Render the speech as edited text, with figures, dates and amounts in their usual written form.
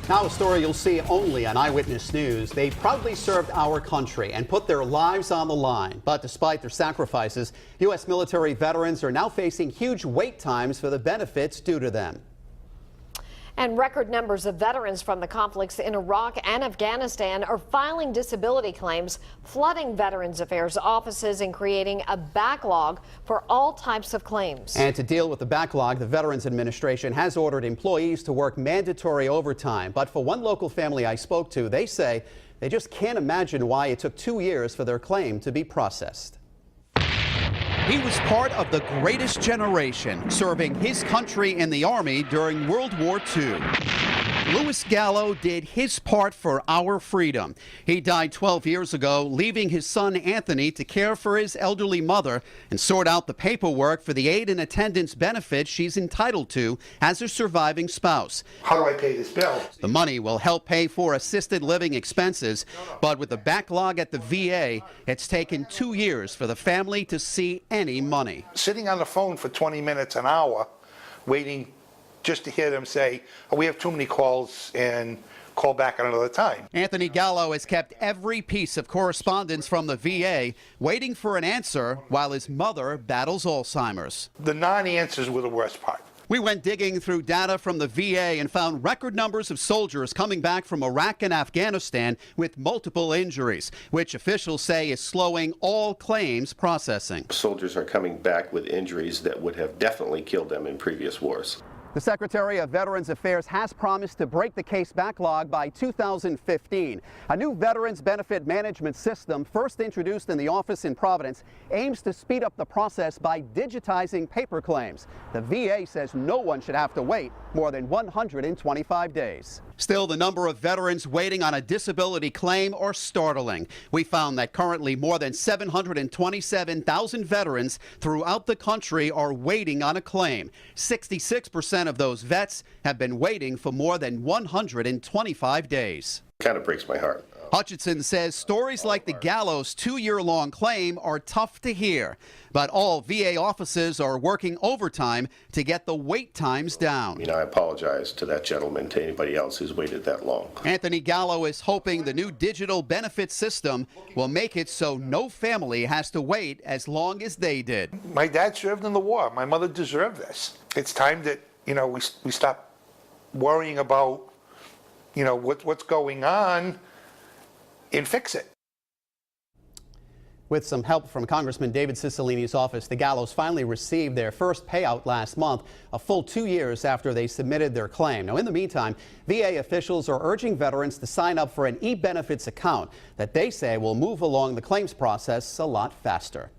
Now a story you'll see only on Eyewitness News. They proudly served our country and put their lives on the line. But despite their sacrifices, U.S. military veterans are now facing huge wait times for the benefits due to them. And record numbers of veterans from the conflicts in Iraq and Afghanistan are filing disability claims, flooding Veterans Affairs offices and creating a backlog for all types of claims. And to deal with the backlog, the Veterans Administration has ordered employees to work mandatory overtime. But for one local family I spoke to, they say they just can't imagine why it took 2 years for their claim to be processed. He was part of the greatest generation, serving his country in the Army during World War II. Louis Gallo did his part for our freedom. He died 12 years ago, leaving his son Anthony to care for his elderly mother and sort out the paperwork for the aid and attendance benefits she's entitled to as a surviving spouse. How do I pay this bill? The money will help pay for assisted living expenses, but with the backlog at the VA, it's taken 2 years for the family to see any money. Sitting on the phone for 20 minutes, an hour, waiting just to hear them say, oh, we have too many calls and call back at another time. Anthony Gallo has kept every piece of correspondence from the VA, waiting for an answer while his mother battles Alzheimer's. The non-answers were the worst part. We went digging through data from the VA and found record numbers of soldiers coming back from Iraq and Afghanistan with multiple injuries, which officials say is slowing all claims processing. Soldiers are coming back with injuries that would have definitely killed them in previous wars. The Secretary of Veterans Affairs has promised to break the case backlog by 2015. A new veterans benefit management system, first introduced in the office in Providence, aims to speed up the process by digitizing paper claims. The VA says no one should have to wait more than 125 days. Still, the number of veterans waiting on a disability claim are startling. We found that currently more than 727,000 veterans throughout the country are waiting on a claim. 66% of those vets have been waiting for more than 125 days. Kind of breaks my heart. Hutchinson says stories like the Gallo's 2-year-long claim are tough to hear, but all VA offices are working overtime to get the wait times down. I apologize to that gentleman, to anybody else who's waited that long. Anthony Gallo is hoping the new digital benefit system will make it so no family has to wait as long as they did. My dad served in the war. My mother deserved this. It's time that, we stop worrying about, what's going on and fix it. With some help from Congressman David Cicilline's office, the Gallos finally received their first payout last month, a full 2 years after they submitted their claim. Now, in the meantime, VA officials are urging veterans to sign up for an e-benefits account that they say will move along the claims process a lot faster.